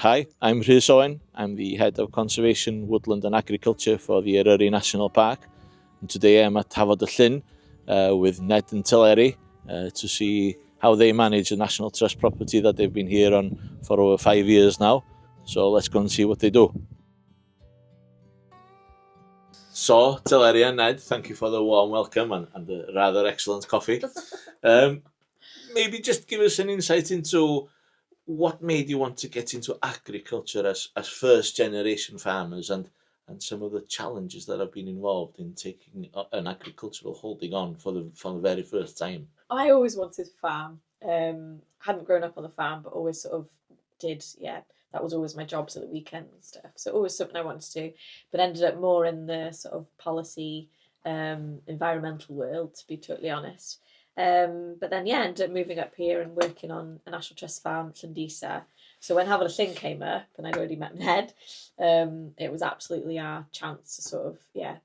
Hi, I'm Rhys Owen. I'm the Head of Conservation, Woodland and Agriculture for the Eryri National Park. And today I'm at Hafod y Llyn with Ned and Teleri to see how they manage the National Trust property that they've been here on for over 5 years now. So let's go and see what they do. So, Teleri and Ned, thank you for the warm welcome and the rather excellent coffee. Maybe just give us an insight into what made you want to get into agriculture as first generation farmers and some of the challenges that have been involved in taking an agricultural holding on for the very first time? I always wanted to farm. Hadn't grown up on the farm, but always sort of did, that was always my jobs at the weekend and stuff. So always something I wanted to do, but ended up more in the sort of policy, environmental world, to be totally honest. But then, ended up moving up here and working on a National Trust farm, Foel Ddu. So when Hafod y Llyn came up, and I'd already met Ned, it was absolutely our chance to sort of,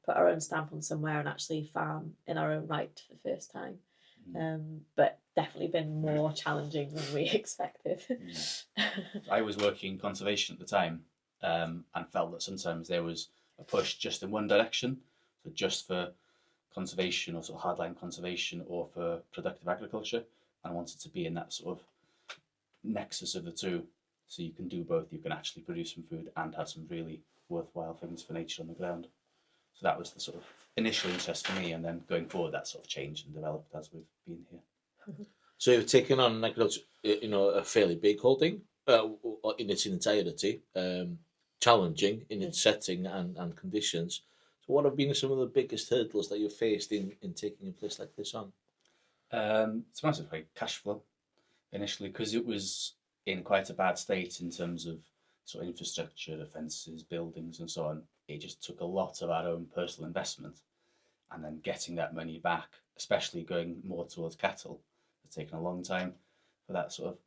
put our own stamp on somewhere and actually farm in our own right for the first time. But definitely been more challenging than we expected. I was working in conservation at the time and felt that sometimes there was a push just in one direction, so just for conservation or sort of hardline conservation or for productive agriculture, and I wanted to be in that sort of nexus of the two, so you can do both. You can actually produce some food and have some really worthwhile things for nature on the ground. So that was the sort of initial interest for me, and then going forward that sort of changed and developed as we've been here. So you've taken on agriculture, a fairly big holding in its entirety, challenging in its setting and conditions. So what have been some of the biggest hurdles that you've faced in taking a place like this on? It's massively cash flow initially, because it was in quite a bad state in terms of sort of infrastructure, the fences, buildings and so on. It just took a lot of our own personal investment, and then getting that money back, especially going more towards cattle, has taken a long time for that sort of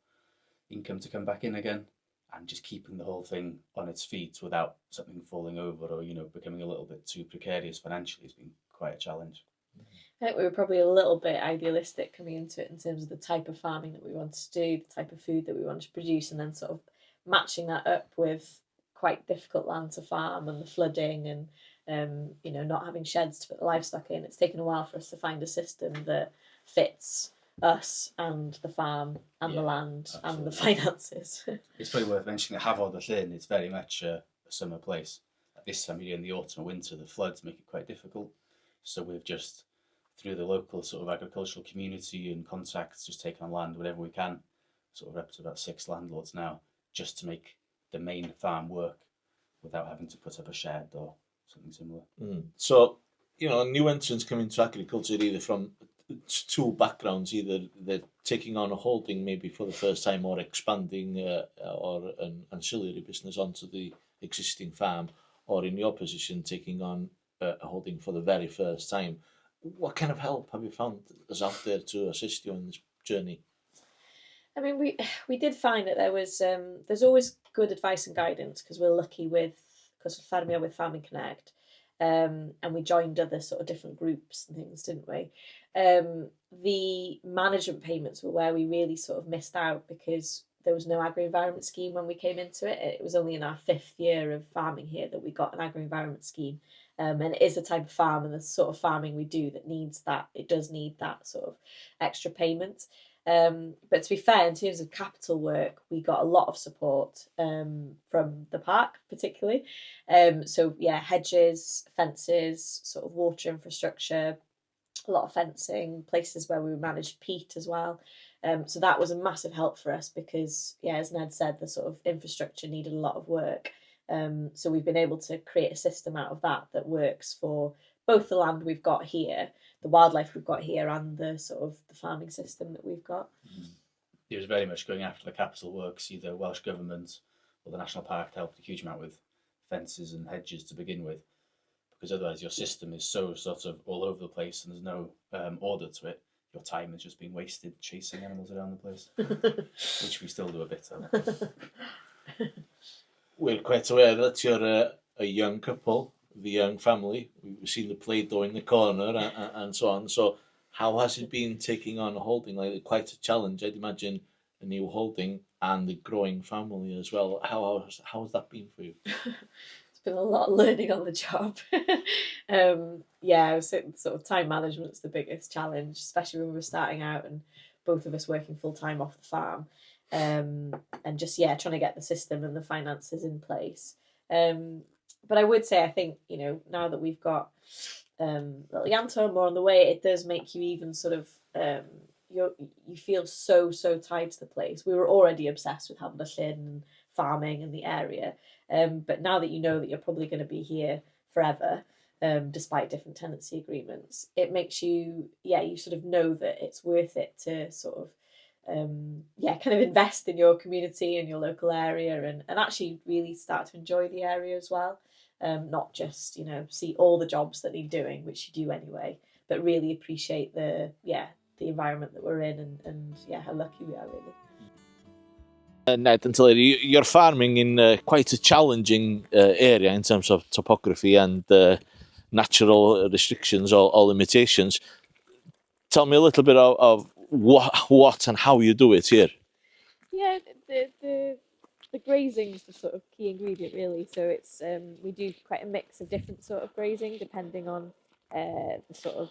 income to come back in again, and just keeping the whole thing on its feet without something falling over or becoming a little bit too precarious financially has been quite a challenge. I think we were probably a little bit idealistic coming into it in terms of the type of farming that we wanted to do, the type of food that we wanted to produce, and then sort of matching that up with quite difficult land to farm and the flooding and not having sheds to put the livestock in. It's taken a while for us to find a system that fits us and the farm and the land and the finances. It's probably worth mentioning that Hafod y Llyn is very much a summer place. At this time of year, in the autumn and winter, the floods make it quite difficult. So we've just, through the local sort of agricultural community and contacts, just taken on land whenever we can. Sort of up to about 6 landlords now, just to make the main farm work without having to put up a shed or something similar. So, new entrants come into agriculture either from two backgrounds, either they're taking on a holding maybe for the first time or expanding or an ancillary business onto the existing farm, or in your position, taking on a holding for the very first time. What kind of help have you found is out there to assist you in this journey? I mean, we did find that there's always good advice and guidance, because we're lucky because we're with Farming Connect, and we joined other sort of different groups and things, didn't we? The management payments were where we really sort of missed out, because there was no agri-environment scheme when we came into it. It was only in our 5th year of farming here that we got an agri-environment scheme. And it is the type of farm and the sort of farming we do that needs that. It does need that sort of extra payment. But to be fair, in terms of capital work, we got a lot of support from the park, particularly. Hedges, fences, sort of water infrastructure, a lot of fencing, places where we managed peat as well. So that was a massive help for us, because, as Ned said, the sort of infrastructure needed a lot of work. So we've been able to create a system out of that works for both the land we've got here, the wildlife we've got here, and the sort of the farming system that we've got. It was very much going after the capital works, either Welsh Government or the National Park helped a huge amount with fences and hedges to begin with, because otherwise your system is so sort of all over the place and there's no order to it. Your time is just being wasted chasing animals around the place, which we still do a bit of. We're quite aware that you're a young couple, the young family. We've seen the Play-Doh in the corner and so on. So how has it been taking on a holding like that? Quite a challenge, I'd imagine, a new holding and the growing family as well. How has that been for you? It's been a lot of learning on the job. Yeah, I was saying sort of time management's the biggest challenge, especially when we were starting out and both of us working full time off the farm. And just trying to get the system and the finances in place. But I would say I think now that we've got little Yanto more on the way, it does make you even sort of you feel so tied to the place. We were already obsessed with Hafod y Llyn and farming in the area, but now that you know that you're probably going to be here forever, despite different tenancy agreements, it makes you you sort of know that it's worth it to sort of kind of invest in your community and your local area, and actually really start to enjoy the area as well. Not just see all the jobs that need doing, which you do anyway, but really appreciate the environment that we're in, and how lucky we are really. Ned and Teleri, you're farming in quite a challenging area in terms of topography and natural restrictions or limitations. Tell me a little bit of what and how you do it here. Yeah, the grazing is the sort of key ingredient really. So it's we do quite a mix of different sort of grazing depending on the sort of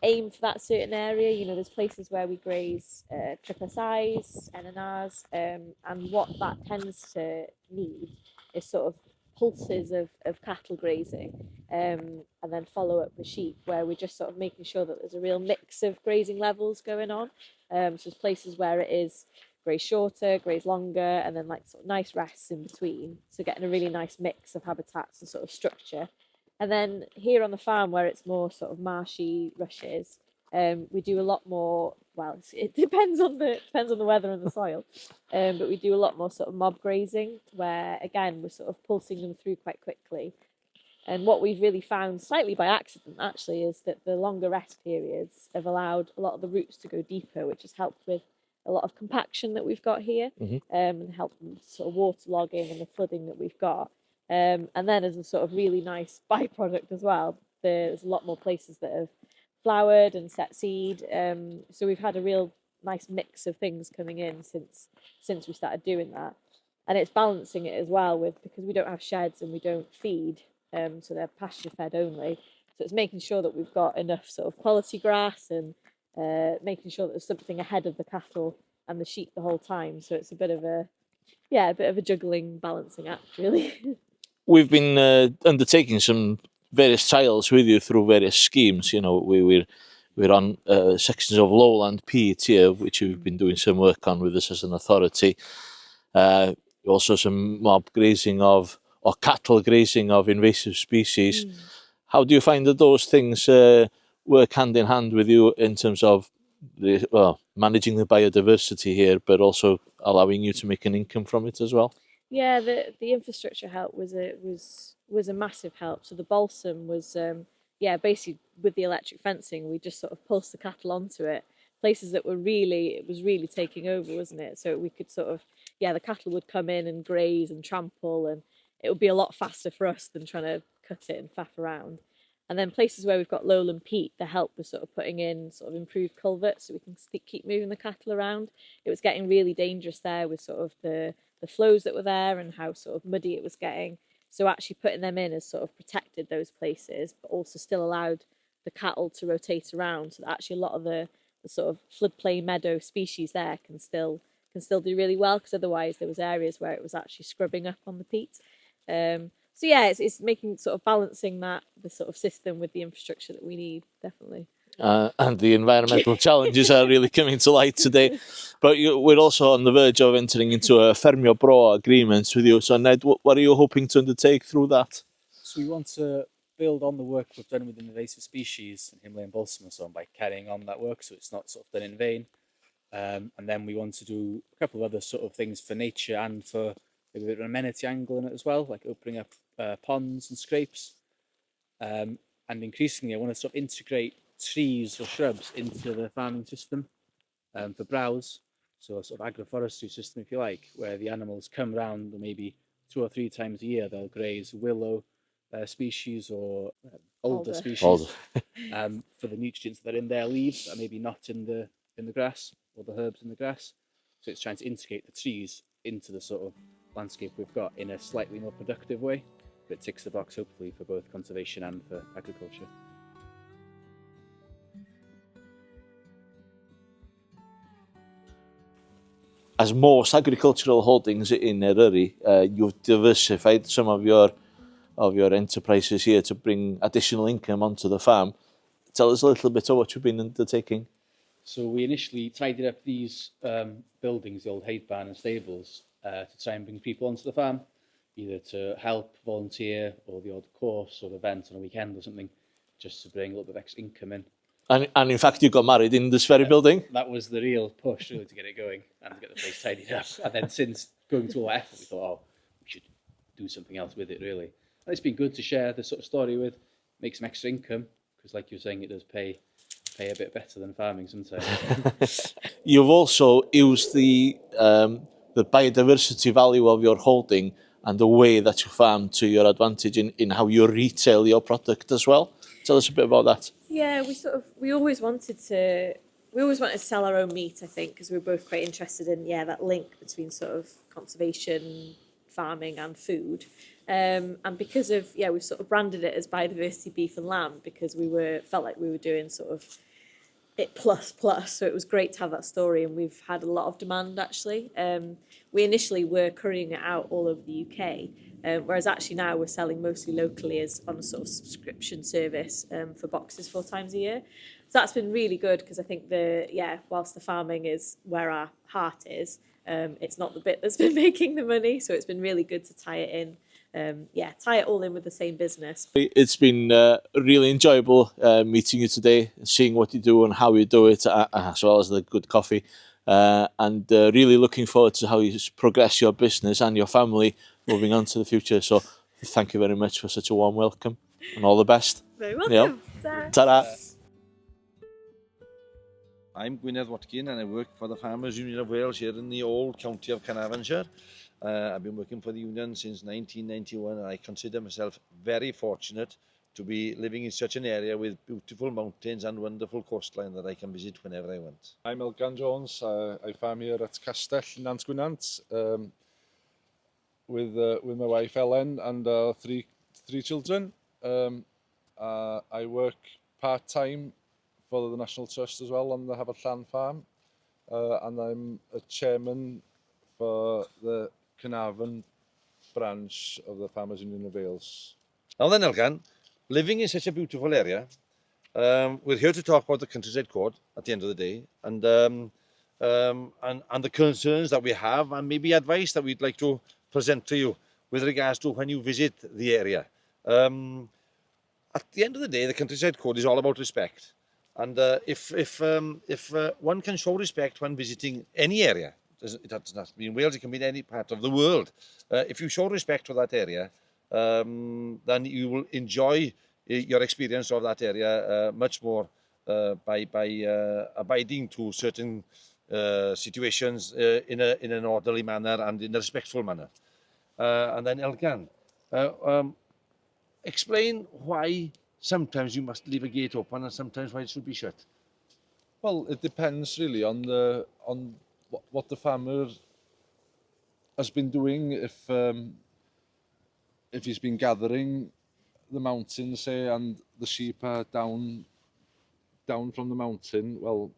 aim for that certain area. There's places where we graze triple size, NNRs, and what that tends to need is sort of pulses of cattle grazing, and then follow up with sheep, where we're just sort of making sure that there's a real mix of grazing levels going on. So there's places where it is graze shorter, graze longer, and then like sort of nice rests in between. So getting a really nice mix of habitats and sort of structure. And then here on the farm, where it's more sort of marshy rushes, we do a lot more. Well, it depends on the weather and the soil, but we do a lot more sort of mob grazing, where again we're sort of pulsing them through quite quickly. And what we've really found, slightly by accident actually, is that the longer rest periods have allowed a lot of the roots to go deeper, which has helped with a lot of compaction that we've got here, and helped with sort of waterlogging and the flooding that we've got. And then as a sort of really nice byproduct as well, there's a lot more places that have flowered and set seed. So we've had a real nice mix of things coming in since we started doing that. And it's balancing it as well with, because we don't have sheds and we don't feed, so they're pasture fed only. So it's making sure that we've got enough sort of quality grass and making sure that there's something ahead of the cattle and the sheep the whole time. So it's a bit of a juggling, balancing act, really. We've been undertaking some various trials with you through various schemes. We're on sections of lowland peat here, which we've been doing some work on with us as an authority. Also some mob grazing or cattle grazing of invasive species. How do you find that those things work hand in hand with you in terms of managing the biodiversity here, but also allowing you to make an income from it as well? Yeah, the infrastructure help was a massive help. So the balsam was basically with the electric fencing, we just sort of pulsed the cattle onto it. Places that it was really taking over, wasn't it? So we could sort of the cattle would come in and graze and trample, and it would be a lot faster for us than trying to cut it and faff around. And then places where we've got lowland peat, the help was sort of putting in sort of improved culverts so we can keep moving the cattle around. It was getting really dangerous there with sort of the flows that were there and how sort of muddy it was getting. So actually putting them in has sort of protected those places, but also still allowed the cattle to rotate around, so that actually a lot of the sort of floodplain meadow species there can still do really well, because otherwise there was areas where it was actually scrubbing up on the peat. So it's making sort of balancing the sort of system with the infrastructure that we need, definitely. And the environmental challenges are really coming to light today. But we're also on the verge of entering into a Ffermio Bro agreement with you. So Ned, what are you hoping to undertake through that? So we want to build on the work we've done with invasive species and Himalayan balsam and so on by carrying on that work, so it's not sort of done in vain. And then we want to do a couple of other sort of things for nature and for a bit of an amenity angle in it as well, like opening up ponds and scrapes. And increasingly, I want to sort of integrate trees or shrubs into the farming system for browse. So a sort of agroforestry system, if you like, where the animals come round maybe 2 or 3 times a year. They'll graze willow species or older species for the nutrients that are in their leaves and maybe not in the grass or the herbs in the grass. So it's trying to integrate the trees into the sort of landscape we've got in a slightly more productive way, but it ticks the box hopefully for both conservation and for agriculture. As most agricultural holdings in Eryri, you've diversified some of your enterprises here to bring additional income onto the farm. Tell us a little bit of what you've been undertaking. So we initially tidied up these buildings, the old hay barn and stables, to try and bring people onto the farm, either to help, volunteer, or the odd course or event on a weekend or something, just to bring a little bit of extra income in. And in fact, you got married in this very building? That was the real push, really, to get it going and to get the place tidied up. And then since going to all that effort, we thought, oh, we should do something else with it, really. And it's been good to share this sort of story with, make some extra income, because like you were saying, it does pay a bit better than farming sometimes. You've also used the biodiversity value of your holding and the way that you farm to your advantage in how you retail your product as well. Tell us a bit about that. Yeah, we always wanted to sell our own meat, I think, because we were both quite interested in that link between sort of conservation, farming and food. And because of we've sort of branded it as biodiversity beef and lamb because felt like we were doing sort of it plus, so it was great to have that story, and we've had a lot of demand actually. We initially were couriering it out all over the UK, whereas actually now we're selling mostly locally as on a sort of subscription service for boxes 4 times a year. So that's been really good because I think whilst the farming is where our heart is, it's not the bit that's been making the money, so it's been really good to tie it in. Tie it all in with the same business. It's been really enjoyable meeting you today, seeing what you do and how you do it, as well as the good coffee. And really looking forward to how you progress your business and your family moving on to the future. So thank you very much for such a warm welcome and all the best. Very welcome. Yep. Ta-ra. I'm Gwynedd Watkin and I work for the Farmers Union of Wales here in the old county of Carnarvonshire. I've been working for the union since 1991 and I consider myself very fortunate to be living in such an area with beautiful mountains and wonderful coastline that I can visit whenever I want. I'm Elgan Jones. I farm here at Castell, Nant Gwynant, with my wife Elain and three children. I work part-time for the National Trust as well on the Hafod y Llyn farm, and I'm a chairman for the Carnarvon branch of the Farmers Union of Wales. Now then, Elgan, living in such a beautiful area, we're here to talk about the Countryside Code at the end of the day, and the concerns that we have, and maybe advice that we'd like to present to you with regards to when you visit the area. At the end of the day, the Countryside Code is all about respect, and if one can show respect when visiting any area, it does not mean Wales, it can be in any part of the world. If you show respect for that area, then you will enjoy your experience of that area much more by abiding to certain situations in an orderly manner and in a respectful manner. And then Elgan, explain why sometimes you must leave a gate open and sometimes why it should be shut. Well, it depends really on what the farmer has been doing. If he's been gathering the mountain, say, and the sheep are down from the mountain, well,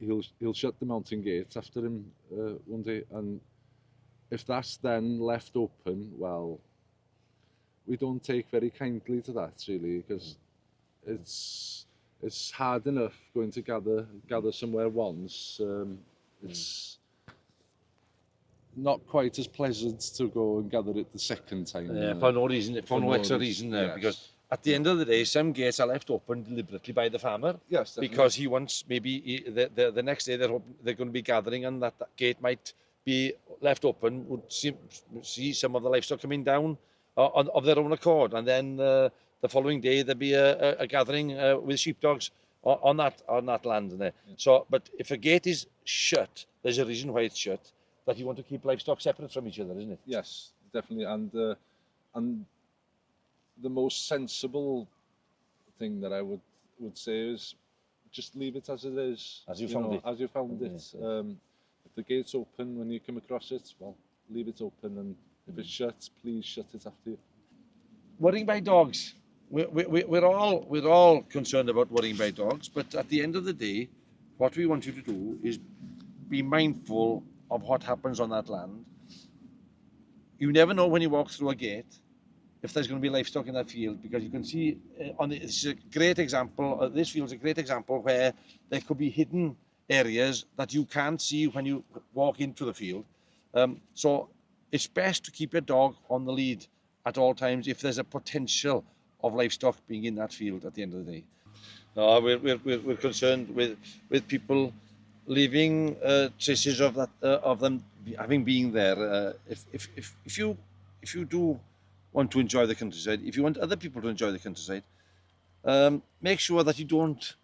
he'll shut the mountain gate after him one day, and if that's then left open, well, we don't take very kindly to that really, because it's hard enough going to gather somewhere once. It's not quite as pleasant to go and gather it the second time. For no reason, for no extra reason, yes. Because at the end of the day, some gates are left open deliberately by the farmer. Yes, definitely. Because he wants maybe the next day they're going to be gathering, and that gate might be left open. Would see some of the livestock coming down of their own accord, and then the following day there'd be a gathering with sheepdogs on that land. Yeah. So, but if a gate is shut, there's a reason why it's shut. That you want to keep livestock separate from each other, isn't it? Yes, definitely. And the most sensible thing that I would say is just leave it as it is. As you found it. As you found it. Yes. the gate's open when you come across it, well, leave it open, and if it's shut, please shut it after you. Worrying by dogs. We're all concerned about worrying by dogs, but at the end of the day, what we want you to do is be mindful of what happens on that land. You never know when you walk through a gate if there's going to be livestock in that field, because you can see this is a great example. This field is a great example where there could be hidden areas that you can't see when you walk into the field. So it's best to keep your dog on the lead at all times if there's a potential of livestock being in that field at the end of the day. No, we're concerned with people leaving traces of that of them having been there. If you do want to enjoy the countryside, if you want other people to enjoy the countryside, make sure that you don't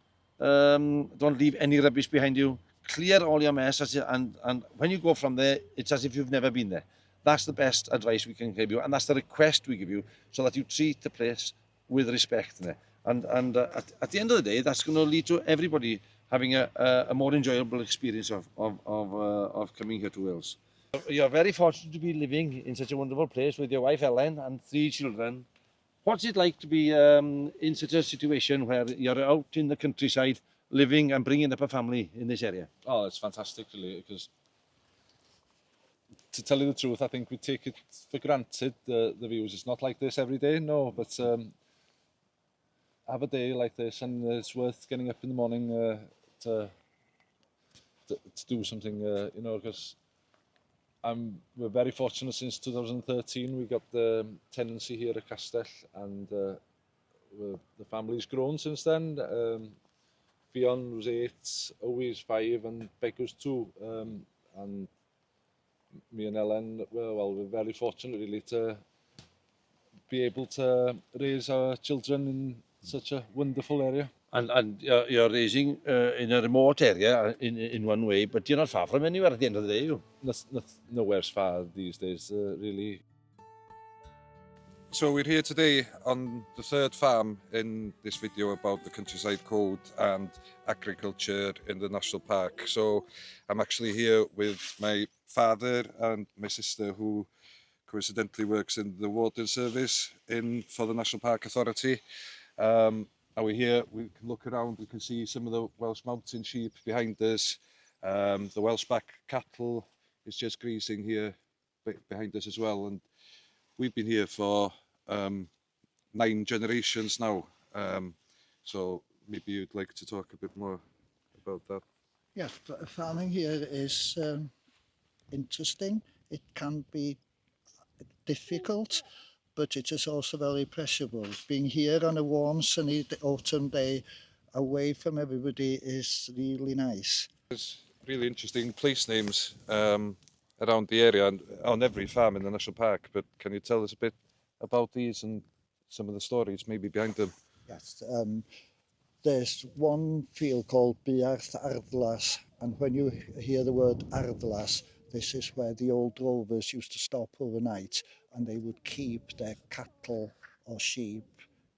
leave any rubbish behind you. Clear all your mess, and when you go from there, it's as if you've never been there. That's the best advice we can give you, and that's the request we give you, so that you treat the place with respect there. And at the end of the day, that's going to lead to everybody having a more enjoyable experience of coming here to Wales. You're very fortunate to be living in such a wonderful place with your wife Elain and 3 children. What's it like to be in such a situation where you're out in the countryside, living and bringing up a family in this area? Oh, it's fantastic, really, because to tell you the truth, I think we take it for granted, the views. It's not like this every day, no, but have a day like this, and it's worth getting up in the morning to do something, you know, because we're very fortunate. Since 2013 we got the tenancy here at Castell, and the family's grown since then. Fionn was 8, Owie was 5, and Beck was 2, and me and Elain, we're very fortunate really to be able to raise our children in such a wonderful area. And you're raising in a remote area in one way, but you're not far from anywhere at the end of the day, you? Nowhere's far these days, really. So we're here today on the 3rd farm in this video about the Countryside Code and agriculture in the National Park. So I'm actually here with my father and my sister, who coincidentally works in the water service for the National Park Authority. And we're here, we can look around, we can see some of the Welsh mountain sheep behind us. The Welsh back cattle is just grazing here behind us as well. And we've been here for 9 generations now. So maybe you'd like to talk a bit more about that. Yes, farming here is interesting. It can be difficult, but it is also very pleasurable. Being here on a warm, sunny autumn day, away from everybody, is really nice. There's really interesting place names around the area and on every farm in the National Park, but can you tell us a bit about these and some of the stories maybe behind them? Yes, there's one field called Buarth Ardlas, and when you hear the word Ardlas, this is where the old drovers used to stop overnight, and they would keep their cattle or sheep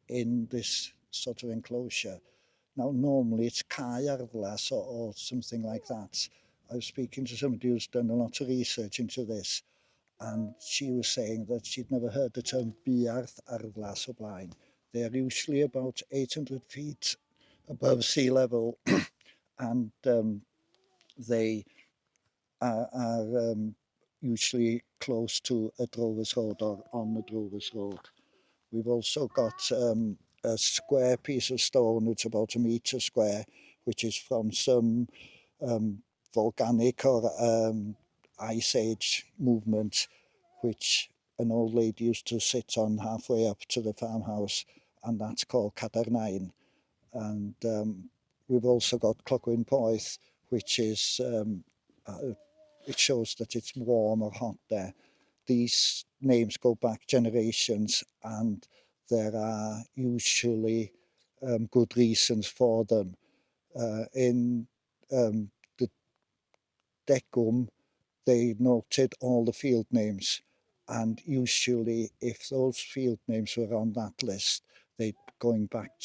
in this sort of enclosure. Now, normally it's Cae Ardlas or something like that. I was speaking to somebody who's done a lot of research into this, and she was saying that she'd never heard the term Buarth Ardlas o blaen. They're usually about 800 feet above sea level, and they are usually close to a drover's road or on the drover's road. We've also got a square piece of stone, it's about 1 metre square, which is from some volcanic or ice age movement, which an old lady used to sit on halfway up to the farmhouse, and that's called Cadarnhaen. And we've also got Clogwyn Poeth, which is it shows that it's warm or hot there. These names go back generations, and there are usually good reasons for them. In the Decum, they noted all the field names, and usually if those field names were on that list, they're going back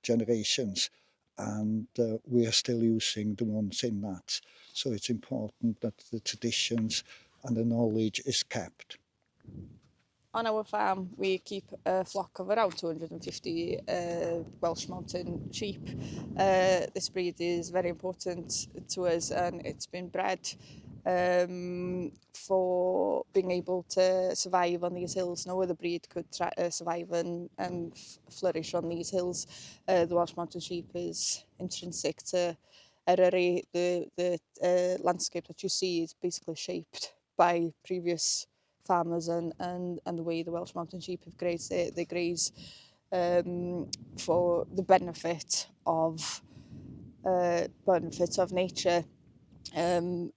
generations, and we are still using the ones in that. So it's important that the traditions and the knowledge is kept. On our farm, we keep a flock of around 250 Welsh mountain sheep. This breed is very important to us, and it's been bred for being able to survive on these hills. No other breed could survive and flourish on these hills. The Welsh mountain sheep is intrinsic to Eryri. The landscape that you see is basically shaped by previous farmers and the way the Welsh mountain sheep have grazed. They graze for the benefit of nature, and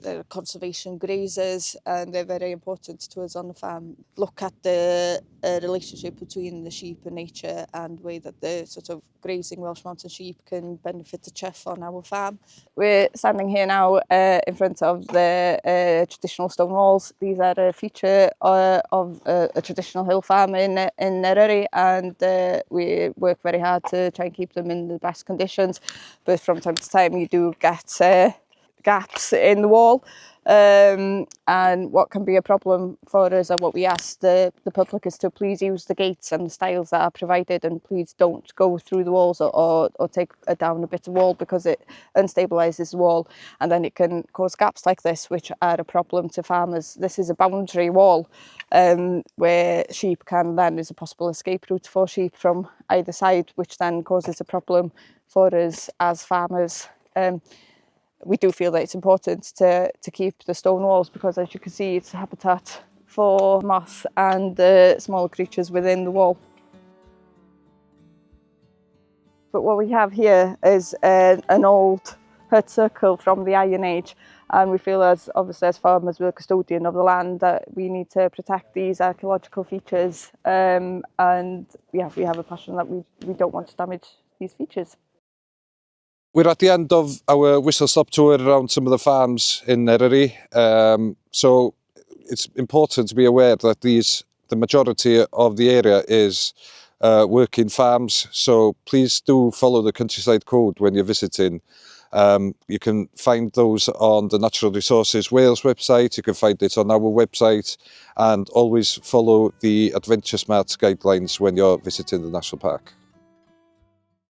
they're conservation grazers, and they're very important to us on the farm. Look at the relationship between the sheep and nature, and the way that the sort of grazing Welsh mountain sheep can benefit the chuff on our farm. We're standing here now in front of the traditional stone walls. These are a feature of a traditional hill farm in Eryri, and we work very hard to try and keep them in the best conditions, but from time to time you do get gaps in the wall, and what can be a problem for us, and what we ask the public is to please use the gates and the stiles that are provided, and please don't go through the walls or take down a bit of wall, because it unstabilises the wall, and then it can cause gaps like this, which are a problem to farmers. This is a boundary wall where sheep can, then is a possible escape route for sheep from either side, which then causes a problem for us as farmers. We do feel that it's important to keep the stone walls, because as you can see, it's a habitat for moss and the small creatures within the wall. But what we have here is an old hut circle from the Iron Age, and we feel, as obviously as farmers, we're custodian of the land, that we need to protect these archaeological features, and yeah, we have a passion that we don't want to damage these features. We're at the end of our whistle-stop tour around some of the farms in Eryri. So it's important to be aware that the majority of the area is working farms. So please do follow the Countryside Code when you're visiting. You can find those on the Natural Resources Wales website, you can find it on our website, and always follow the Adventure Smart guidelines when you're visiting the National Park.